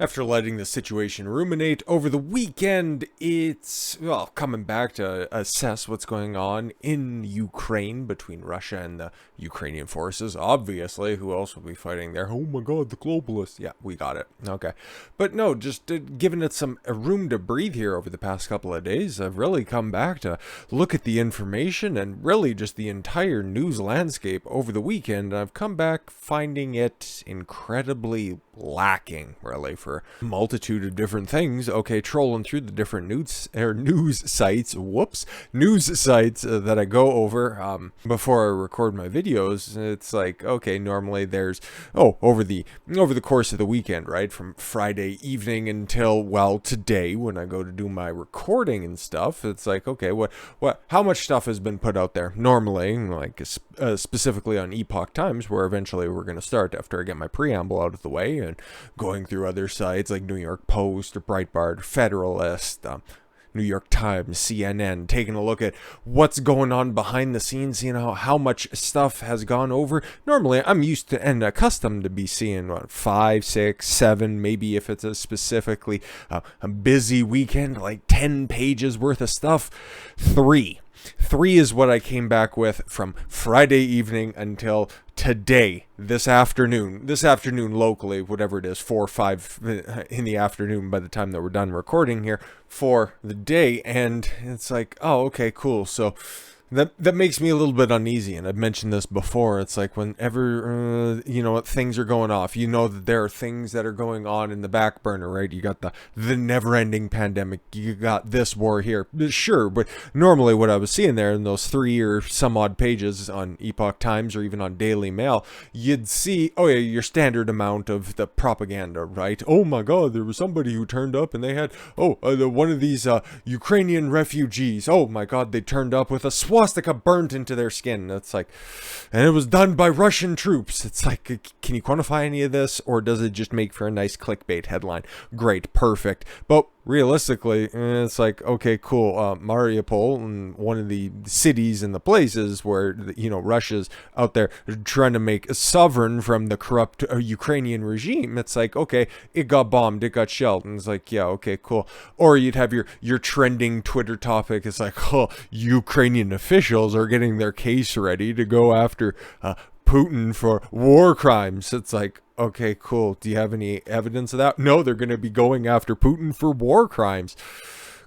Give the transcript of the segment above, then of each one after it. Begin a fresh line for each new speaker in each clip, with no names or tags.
After letting the situation ruminate over the weekend, it's, well, coming back to assess what's going on in Ukraine between Russia and the Ukrainian forces. Obviously, who else will be fighting there? Oh my god, the globalists. Yeah, we got it. Okay. But no, just giving it some room to breathe here over the past couple of days. I've really come back to look at the information and really just the entire news landscape over the weekend. I've come back finding it incredibly lacking, really, for a multitude of different things. Okay, trolling through the different news sites that I go over before I record my videos. It's like, okay, normally there's over the course of the weekend, right, from Friday evening until, well, today when I go to do my recording and stuff. It's like, okay, how much stuff has been put out there normally, like specifically on Epoch Times, where eventually we're going to start after I get my preamble out of the way, and going through other sites like New York Post or Breitbart, Federalist, New York Times, CNN, taking a look at what's going on behind the scenes, how much stuff has gone over. Normally, I'm used to and accustomed to be seeing 5, 6, 7, maybe if it's a specifically a busy weekend, like 10 pages worth of stuff. 3 is what I came back with from Friday evening until today, this afternoon locally, whatever it is, 4 or 5 in the afternoon by the time that we're done recording here for the day. And it's like, oh, okay, cool. So that makes me a little bit uneasy, and I've mentioned this before. It's like whenever things are going off, that there are things that are going on in the back burner, right? You got the never-ending pandemic, you got this war here, sure. But normally, what I was seeing there in those 3 or some odd pages on Epoch Times or even on Daily Mail, you'd see, your standard amount of the propaganda, right? Oh my God, there was somebody who turned up and they had one of these Ukrainian refugees. Oh my God, they turned up with a swastika burnt into their skin. It's like, and it was done by Russian troops. It's like, can you quantify any of this, or does it just make for a nice clickbait headline? Great, perfect. But realistically, it's like, okay, cool. Mariupol, and one of the cities and the places where Russia's out there trying to make a sovereign from the corrupt Ukrainian regime. It's like, okay, it got bombed, it got shelled, and it's like, yeah, okay, cool. Or you'd have your trending Twitter topic. It's like, Ukrainian officials are getting their case ready to go after Putin for war crimes. It's like, okay, cool. Do you have any evidence of that? No, they're going to be going after Putin for war crimes.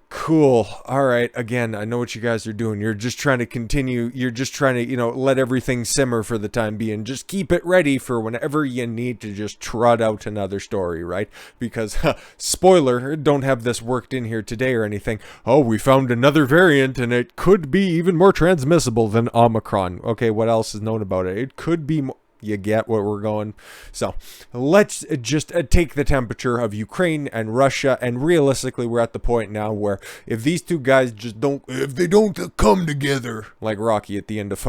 Cool. All right. Again, I know what you guys are doing. You're just trying to continue. You're just trying to, let everything simmer for the time being. Just keep it ready for whenever you need to just trot out another story, right? Because, spoiler, don't have this worked in here today or anything. Oh, we found another variant and it could be even more transmissible than Omicron. Okay, what else is known about it? It could be more. You get where we're going. So let's just take the temperature of Ukraine and Russia, and realistically, we're at the point now where if these two guys if they don't come together, like Rocky at the end of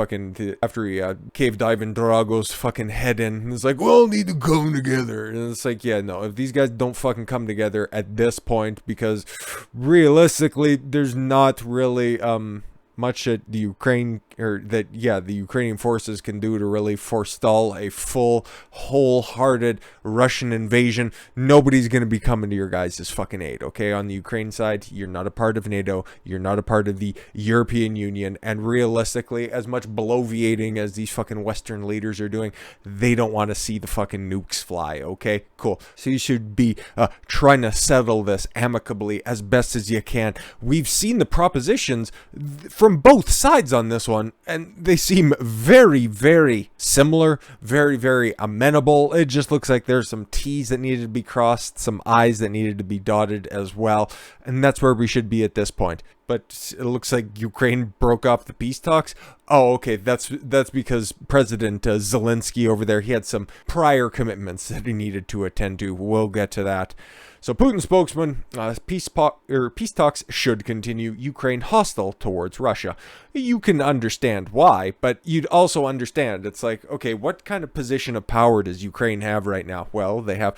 after he cave diving Drago's fucking head in, and it's like, we all need to come together, and it's like, yeah, no, if these guys don't fucking come together at this point, because realistically, there's not really much that the Ukrainian forces can do to really forestall a full, wholehearted Russian invasion. Nobody's going to be coming to your guys' fucking aid, okay? On the Ukraine side, you're not a part of NATO, you're not a part of the European Union, and realistically, as much bloviating as these fucking Western leaders are doing, they don't want to see the fucking nukes fly, okay? Cool. So you should be trying to settle this amicably as best as you can. We've seen the propositions from both sides on this one, and they seem very, very similar, very, very amenable. It just looks like there's some T's that needed to be crossed, some I's that needed to be dotted as well, and that's where we should be at this point. But it looks like Ukraine broke off the peace talks. Oh, okay, that's because President Zelensky over there, he had some prior commitments that he needed to attend to. We'll get to that. So Putin's spokesman, peace talks should continue. Ukraine hostile towards Russia. You can understand why, but you'd also understand, it's like, okay, what kind of position of power does Ukraine have right now? Well, they have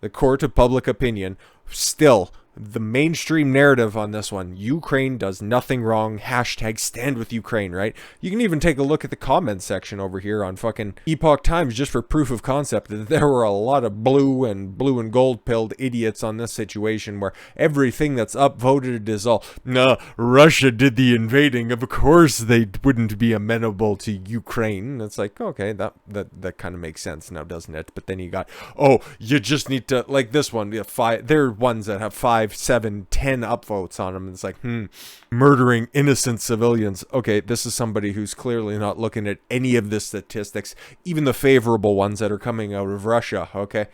the court of public opinion still the mainstream narrative on this one. Ukraine does nothing wrong. Hashtag stand with Ukraine, right? You can even take a look at the comments section over here on fucking Epoch Times just for proof of concept that there were a lot of blue and gold pilled idiots on this situation where everything that's upvoted is all, nah, Russia did the invading. Of course they wouldn't be amenable to Ukraine. It's like, okay, that kind of makes sense now, doesn't it? But then you got, oh, you just need to, like this one, there are ones that have 5, 7, 10 upvotes on them. And it's like, murdering innocent civilians. Okay, this is somebody who's clearly not looking at any of the statistics, even the favorable ones that are coming out of Russia, okay?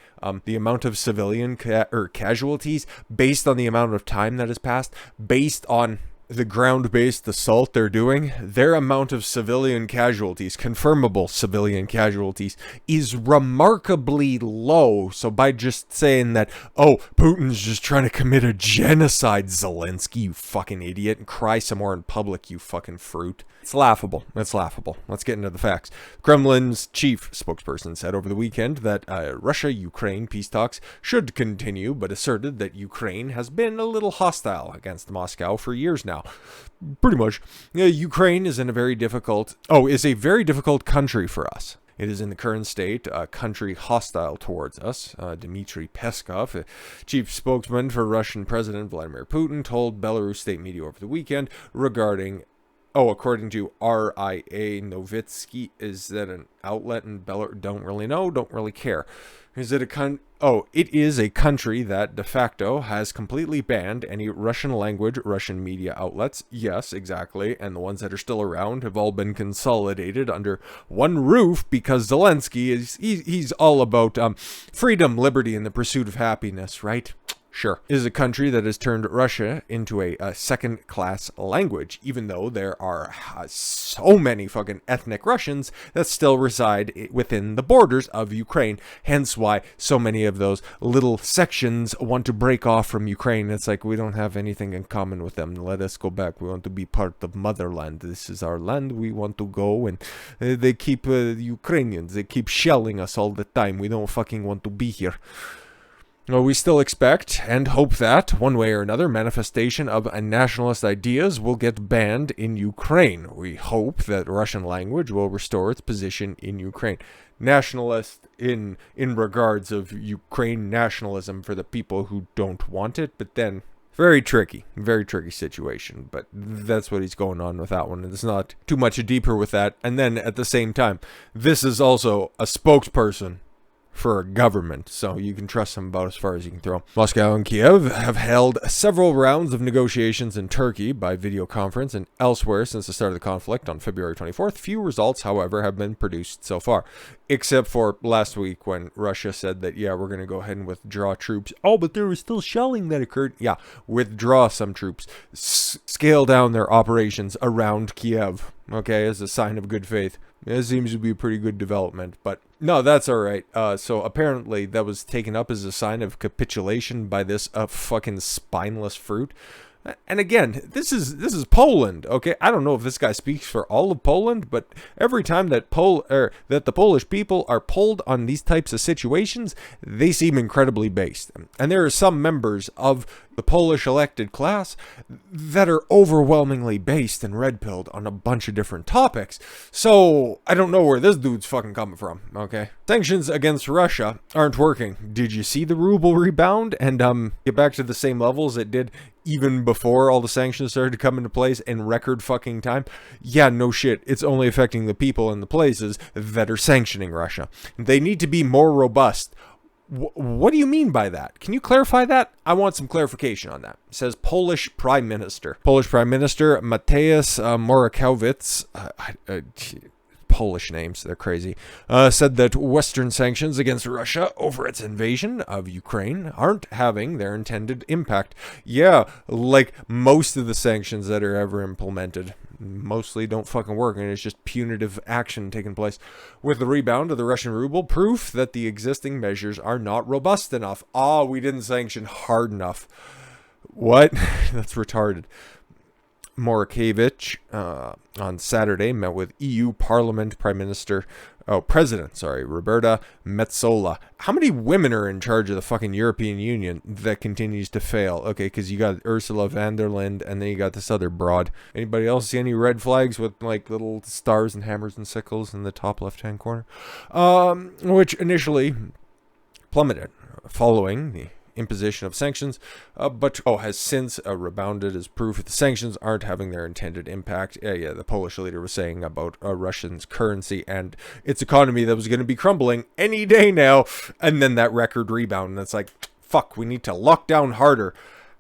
The amount of civilian casualties based on the amount of time that has passed, based on the ground-based assault they're doing, their amount of civilian casualties, confirmable civilian casualties, is remarkably low. So by just saying that, oh, Putin's just trying to commit a genocide, Zelensky, you fucking idiot, and cry some more in public, you fucking fruit. It's laughable. It's laughable. Let's get into the facts. Kremlin's chief spokesperson said over the weekend that Russia-Ukraine peace talks should continue, but asserted that Ukraine has been a little hostile against Moscow for years now. Pretty much. Ukraine is a very difficult country for us. It is in the current state a country hostile towards us. Dmitry Peskov, chief spokesman for Russian President Vladimir Putin, told Belarus state media over the weekend regarding, according to RIA Novitsky, is that an outlet in Belarus? Don't really know, don't really care. Is it it is a country that de facto has completely banned any Russian language, Russian media outlets. Yes, exactly. And the ones that are still around have all been consolidated under one roof because Zelensky he's all about freedom, liberty, and the pursuit of happiness, right? Sure. Is a country that has turned Russia into a second-class language, even though there are so many fucking ethnic Russians that still reside within the borders of Ukraine. Hence why so many of those little sections want to break off from Ukraine. It's like, we don't have anything in common with them. Let us go back. We want to be part of motherland. This is our land. We want to go. And they keep, the Ukrainians, they keep shelling us all the time. We don't fucking want to be here. Well, we still expect and hope that, one way or another, manifestation of nationalist ideas will get banned in Ukraine. We hope that Russian language will restore its position in Ukraine. Nationalist in regards of Ukraine nationalism for the people who don't want it, but then very tricky situation. But that's what he's going on with that one. It's not too much deeper with that. And then at the same time, this is also a spokesperson for a government, so you can trust him about as far as you can throw. Moscow and Kiev have held several rounds of negotiations in Turkey by video conference and elsewhere since the start of the conflict on February 24th. Few results, however, have been produced so far, except for last week when Russia said that, yeah, we're going to go ahead and withdraw troops. Oh, but there was still shelling that occurred. Yeah, withdraw some troops. Scale down their operations around Kiev, okay, as a sign of good faith. It seems to be a pretty good development, but no, that's all right. So apparently that was taken up as a sign of capitulation by this fucking spineless fruit. And again, this is Poland, okay? I don't know if this guy speaks for all of Poland, but every time that the Polish people are polled on these types of situations, they seem incredibly based. And there are some members of the Polish elected class that are overwhelmingly based and red-pilled on a bunch of different topics. So I don't know where this dude's fucking coming from, okay? Sanctions against Russia aren't working. Did you see the ruble rebound and get back to the same levels it did even before all the sanctions started to come into place in record fucking time? Yeah, no shit. It's only affecting the people and the places that are sanctioning Russia. They need to be more robust. What do you mean by that? Can you clarify that? I want some clarification on that. It says Polish Prime Minister. Polish Prime Minister Mateusz Morawiecki, Polish names, they're crazy, said that Western sanctions against Russia over its invasion of Ukraine aren't having their intended impact. Yeah, like most of the sanctions that are ever implemented mostly don't fucking work, and it's just punitive action taking place. With the rebound of the Russian ruble, proof that the existing measures are not robust enough. We didn't sanction hard enough. What? That's retarded. Morakevich on Saturday met with EU Parliament President, Roberta Metsola. How many women are in charge of the fucking European Union that continues to fail? Okay, because you got Ursula von der Leyen, and then you got this other broad. Anybody else see any red flags with like little stars and hammers and sickles in the top left-hand corner? Which initially plummeted following the imposition of sanctions, but has since rebounded as proof that the sanctions aren't having their intended impact. The Polish leader was saying about Russia's currency and its economy that was going to be crumbling any day now, and then that record rebound, and it's like, fuck, we need to lock down harder.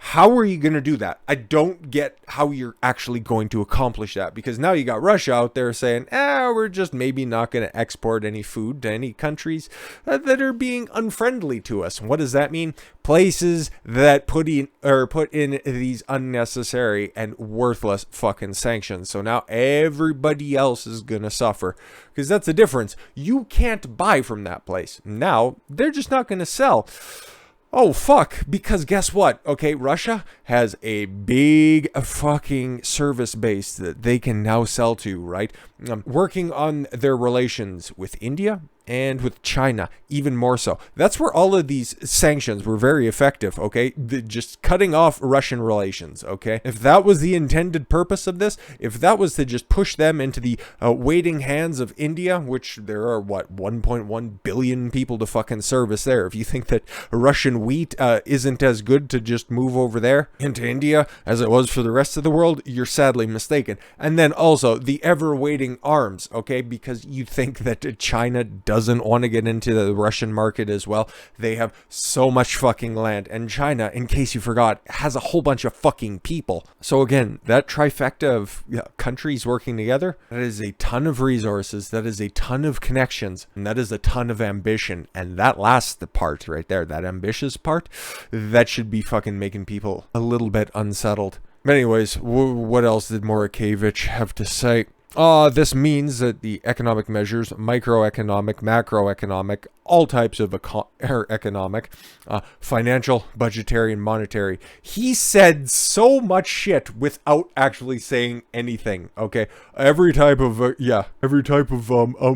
How are you going to do that? I don't get how you're actually going to accomplish that, because now you got Russia out there saying, we're just maybe not going to export any food to any countries that are being unfriendly to us. What does that mean? Places that put in these unnecessary and worthless fucking sanctions. So now everybody else is going to suffer, because that's the difference. You can't buy from that place. Now they're just not going to sell. Oh, fuck, because guess what? Okay, Russia has a big fucking service base that they can now sell to, right? Working on their relations with India and with China, even more so. That's where all of these sanctions were very effective, okay? Just cutting off Russian relations, okay? If that was the intended purpose of this, if that was to just push them into the waiting hands of India, which there are, 1.1 billion people to fucking service there. If you think that Russian wheat isn't as good to just move over there into India as it was for the rest of the world, you're sadly mistaken. And then also the ever-waiting arms, okay? Because you think that China doesn't want to get into the Russian market as well. They have so much fucking land, and China, in case you forgot, has a whole bunch of fucking people. So again, that trifecta of countries working together, that is a ton of resources, that is a ton of connections, and that is a ton of ambition. And that last part right there, that ambitious part, that should be fucking making people a little bit unsettled. But anyways, what else did Morakevich have to say? This means that the economic measures, microeconomic, macroeconomic, all types of economic, financial, budgetary, and monetary. He said so much shit without actually saying anything, okay? Every type of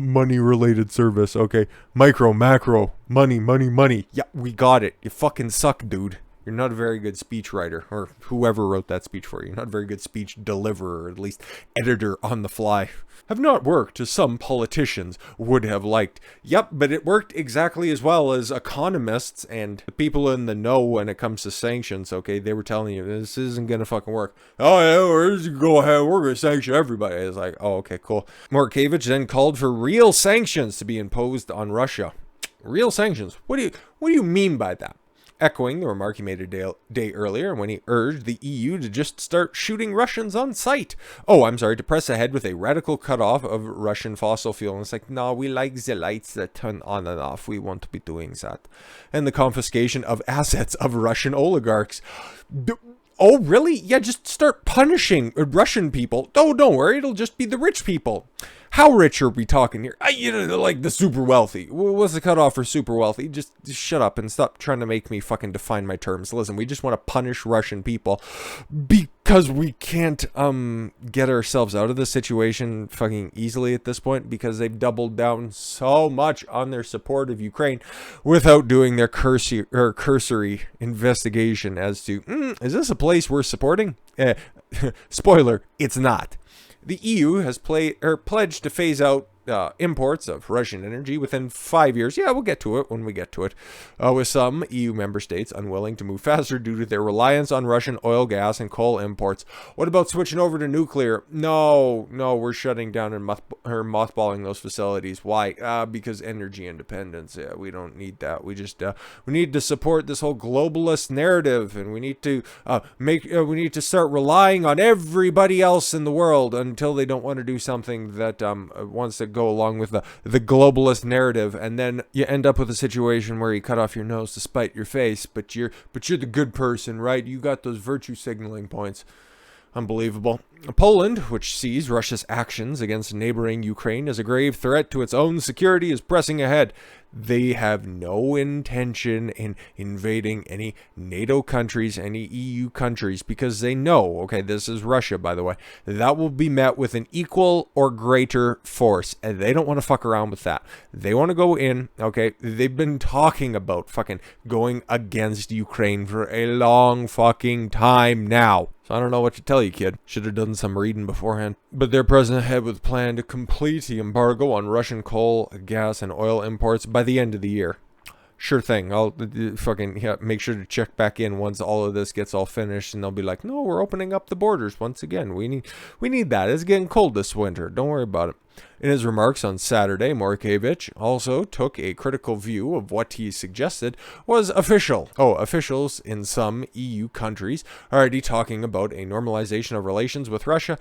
money-related service, okay? Micro, macro, money. Yeah, we got it. You fucking suck, dude. You're not a very good speech writer, or whoever wrote that speech for you. You're not a very good speech deliverer, or at least editor on the fly. Have not worked as some politicians would have liked. Yep, but it worked exactly as well as economists and the people in the know when it comes to sanctions, okay? They were telling you, this isn't going to fucking work. Oh, yeah, we're just gonna go ahead, we're going to sanction everybody. It's like, oh, okay, cool. Morakevich then called for real sanctions to be imposed on Russia. Real sanctions? What do you mean by that? Echoing the remark he made a day earlier when he urged the EU to just start shooting Russians on sight. To press ahead with a radical cutoff of Russian fossil fuel. And it's like, no, we like the lights that turn on and off. We won't be doing that. And the confiscation of assets of Russian oligarchs. Oh, really? Yeah, just start punishing Russian people. Oh, don't worry, it'll just be the rich people. How rich are we talking here? Like the super wealthy. What's the cutoff for super wealthy? Just shut up and stop trying to make me fucking define my terms. Listen, we just want to punish Russian people because we can't get ourselves out of this situation fucking easily at this point, because they've doubled down so much on their support of Ukraine without doing their cursory investigation as to, is this a place we're supporting? Spoiler, it's not. The EU has pledged to phase out imports of Russian energy within 5 years. Yeah, we'll get to it when we get to it. With some EU member states unwilling to move faster due to their reliance on Russian oil, gas, and coal imports. What about switching over to nuclear? No, we're shutting down and mothballing those facilities. Why? Because energy independence. Yeah, we don't need that. We just we need to support this whole globalist narrative, and we need to we need to start relying on everybody else in the world until they don't want to do something that wants to go along with the globalist narrative, and then you end up with a situation where you cut off your nose to spite your face, but you're the good person, right? You got those virtue signaling points. Unbelievable. Poland, which sees Russia's actions against neighboring Ukraine as a grave threat to its own security, is pressing ahead. They have no intention in invading any NATO countries, any EU countries, because they know, okay, this is Russia, by the way, that will be met with an equal or greater force, and they don't want to fuck around with that. They want to go in, okay, they've been talking about fucking going against Ukraine for a long fucking time now. So I don't know what to tell you, kid. Should have done some reading beforehand. But they're pressing ahead with a plan to complete the embargo on Russian coal, gas, and oil imports by the end of the year. Sure thing. I'll make sure to check back in once all of this gets all finished, and they'll be like, no, we're opening up the borders once again. We need that. It's getting cold this winter. Don't worry about it. In his remarks on Saturday, Morkevich also took a critical view of what he suggested was official. Officials in some EU countries are already talking about a normalization of relations with Russia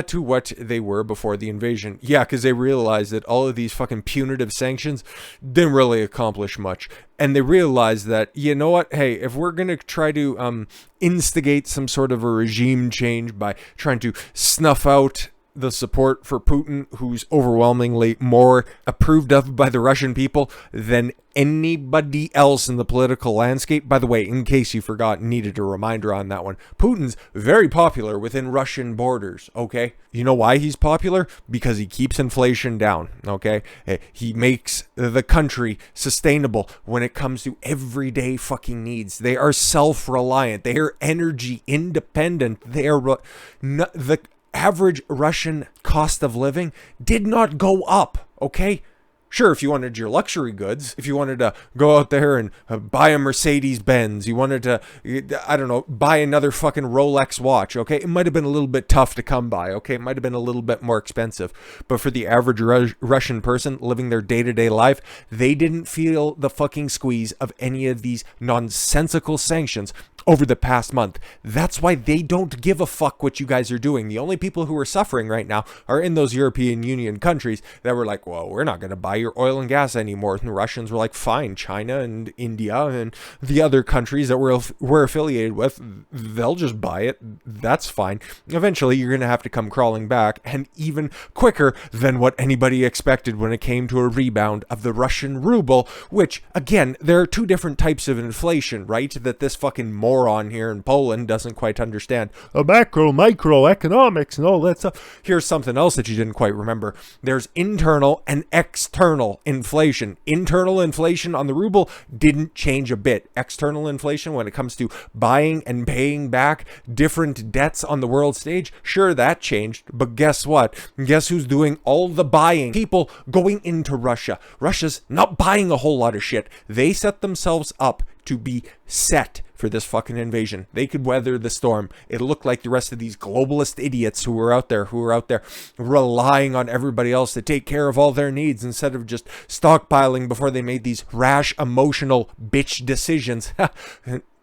to what they were before the invasion. Yeah, because they realized that all of these fucking punitive sanctions didn't really accomplish much. And they realized that, you know what, hey, if we're going to try to instigate some sort of a regime change by trying to snuff out the support for Putin, who's overwhelmingly more approved of by the Russian people than anybody else in the political landscape. By the way, in case you forgot, needed a reminder on that one, Putin's very popular within Russian borders, okay? You know why he's popular? Because he keeps inflation down, okay? He makes the country sustainable when it comes to everyday fucking needs. They are self-reliant. They are energy independent. They are the average Russian cost of living did not go up, okay? Sure, if you wanted your luxury goods, if you wanted to go out there and buy a Mercedes-Benz, you wanted to, I don't know, buy another fucking Rolex watch, okay? It might have been a little bit tough to come by, okay? It might have been a little bit more expensive. But for the average Russian person living their day-to-day life, they didn't feel the fucking squeeze of any of these nonsensical sanctions over the past month. That's why they don't give a fuck what you guys are doing. The only people who are suffering right now are in those European Union countries that were like, well, we're not going to buy your oil and gas anymore. And the Russians were like, fine, China and India and the other countries that we're affiliated with, they'll just buy it. That's fine. Eventually, you're going to have to come crawling back, and even quicker than what anybody expected when it came to a rebound of the Russian ruble, which, again, there are two different types of inflation, right? That this fucking moron here in Poland doesn't quite understand. A micro economics and all that stuff. Here's something else that you didn't quite remember. There's internal and external inflation. Internal inflation on the ruble didn't change a bit. External inflation, when it comes to buying and paying back different debts on the world stage, sure, that changed. But guess what? Guess who's doing all the buying? People going into Russia. Russia's not buying a whole lot of shit. They set themselves up to be set for this fucking invasion. They could weather the storm. It looked like the rest of these globalist idiots who were out there relying on everybody else to take care of all their needs instead of just stockpiling before they made these rash, emotional bitch decisions.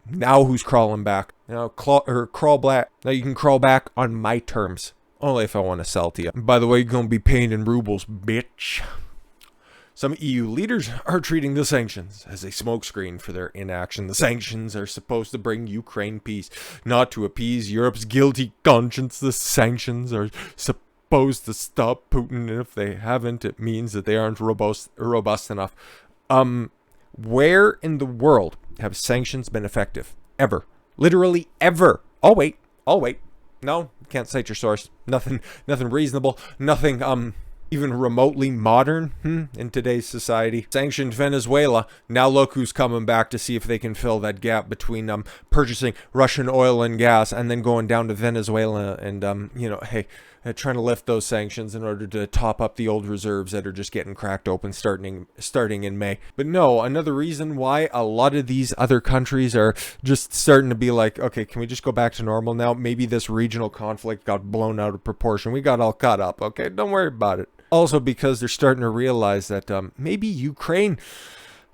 Now who's crawling back? Crawl back. Now you can crawl back on my terms. Only if I want to sell to you. By the way, you're going to be paying in rubles, bitch. Some EU leaders are treating the sanctions as a smokescreen for their inaction. The sanctions are supposed to bring Ukraine peace, not to appease Europe's guilty conscience. The sanctions are supposed to stop Putin, and if they haven't, it means that they aren't robust enough. Where in the world have sanctions been effective? Ever. Literally ever. I'll wait. No, can't cite your source. Nothing reasonable. Nothing, even remotely modern in today's society. Sanctioned Venezuela. Now look who's coming back to see if they can fill that gap between purchasing Russian oil and gas and then going down to Venezuela and trying to lift those sanctions in order to top up the old reserves that are just getting cracked open starting in May. But no, another reason why a lot of these other countries are just starting to be like, okay, can we just go back to normal now? Maybe this regional conflict got blown out of proportion. We got all caught up, okay? Don't worry about it. Also because they're starting to realize that maybe Ukraine,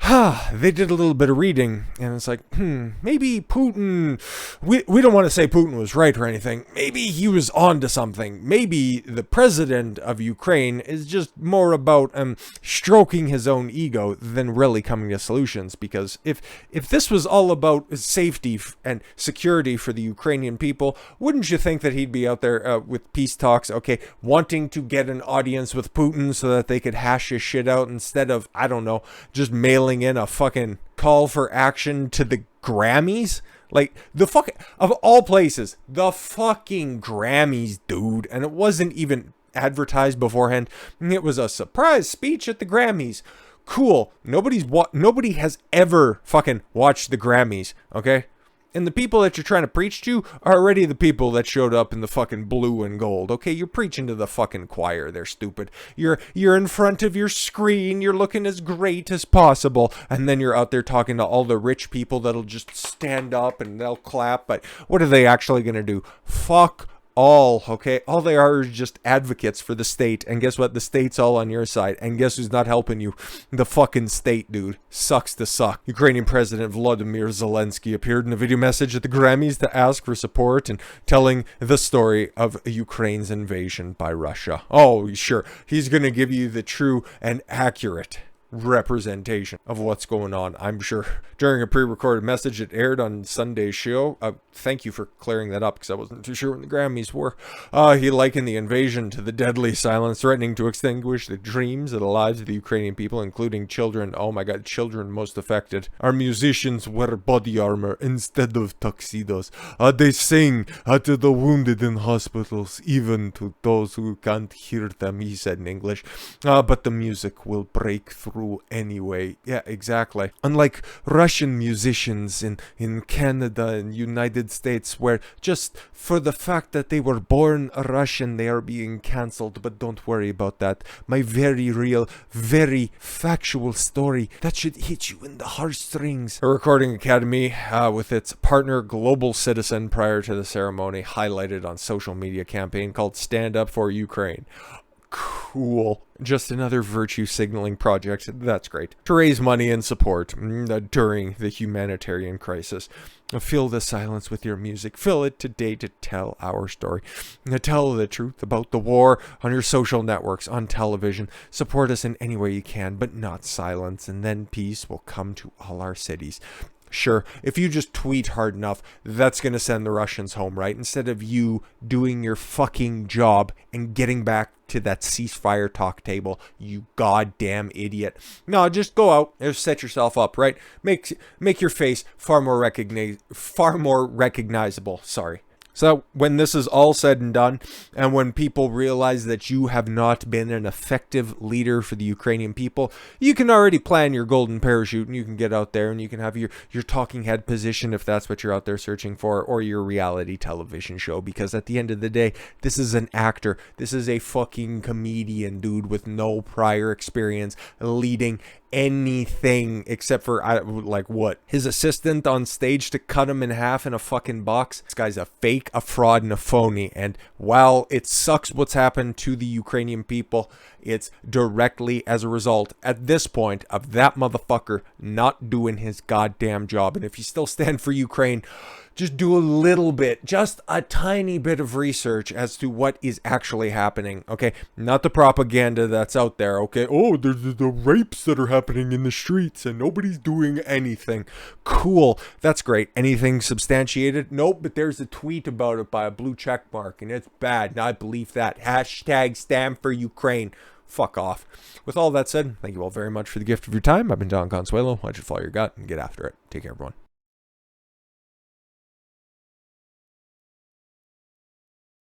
they did a little bit of reading, and it's like, maybe Putin we don't want to say Putin was right or anything. Maybe he was on to something. Maybe the president of Ukraine is just more about stroking his own ego than really coming to solutions. Because if this was all about safety and security for the Ukrainian people, wouldn't you think that he'd be out there with peace talks, okay, wanting to get an audience with Putin so that they could hash his shit out instead of, I don't know, just mailing in a fucking call for action to the Grammys? Like, the fucking, of all places, the fucking Grammys, dude. And it wasn't even advertised beforehand. It was a surprise speech at the Grammys. Cool. Nobody has ever fucking watched the Grammys, okay? And the people that you're trying to preach to are already the people that showed up in the fucking blue and gold. Okay, you're preaching to the fucking choir. They're stupid. You're in front of your screen. You're looking as great as possible. And then you're out there talking to all the rich people that'll just stand up and they'll clap. But what are they actually going to do? Fuck all, okay? All they are is just advocates for the state. And guess what? The state's all on your side. And guess who's not helping you? The fucking state, dude. Sucks to suck. Ukrainian President Volodymyr Zelensky appeared in a video message at the Grammys to ask for support and telling the story of Ukraine's invasion by Russia. Oh, sure. He's going to give you the true and accurate representation of what's going on, I'm sure. During a pre-recorded message it aired on Sunday's show, thank you for clearing that up because I wasn't too sure when the Grammys were. He likened the invasion to the deadly silence threatening to extinguish the dreams and the lives of the Ukrainian people, including children. Oh my god, children most affected. Our musicians wear body armor instead of tuxedos. They sing to the wounded in hospitals, even to those who can't hear them, he said in English. But the music will break through anyway. Yeah, exactly. Unlike Russian musicians in Canada and United States, where just for the fact that they were born Russian, they are being cancelled. But don't worry about that. My very real, very factual story that should hit you in the heartstrings. A recording academy with its partner Global Citizen prior to the ceremony highlighted on social media campaign called Stand Up for Ukraine. Cool. Just another virtue signaling project. That's great. To raise money and support during the humanitarian crisis. Fill the silence with your music. Fill it today to tell our story. Tell the truth about the war on your social networks, on television. Support us in any way you can, but not silence. And then peace will come to all our cities. Sure, if you just tweet hard enough, that's going to send the Russians home, right? Instead of you doing your fucking job and getting back to that ceasefire talk table, you goddamn idiot. No, just go out and set yourself up, right? Make your face far more recognizable. Sorry. So when this is all said and done, and when people realize that you have not been an effective leader for the Ukrainian people, you can already plan your golden parachute and you can get out there and you can have your talking head position if that's what you're out there searching for, or your reality television show. Because at the end of the day, this is an actor. This is a fucking comedian, dude, with no prior experience leading anything except for like what, his assistant on stage to cut him in half in a fucking box. This guy's a fake, a fraud, and a phony. And while it sucks what's happened to the Ukrainian people, it's directly as a result at this point of that motherfucker not doing his goddamn job. And if you still stand for Ukraine, just do a little bit, just a tiny bit of research as to what is actually happening, okay? Not the propaganda that's out there, okay? Oh, there's the rapes that are happening in the streets and nobody's doing anything. Cool, that's great. Anything substantiated? Nope, but there's a tweet about it by a blue check mark and it's bad, and I believe that. Hashtag stand for Ukraine. Fuck off. With all that said, thank you all very much for the gift of your time. I've been John Consuelo. Why don't you follow your gut and get after it. Take care, everyone.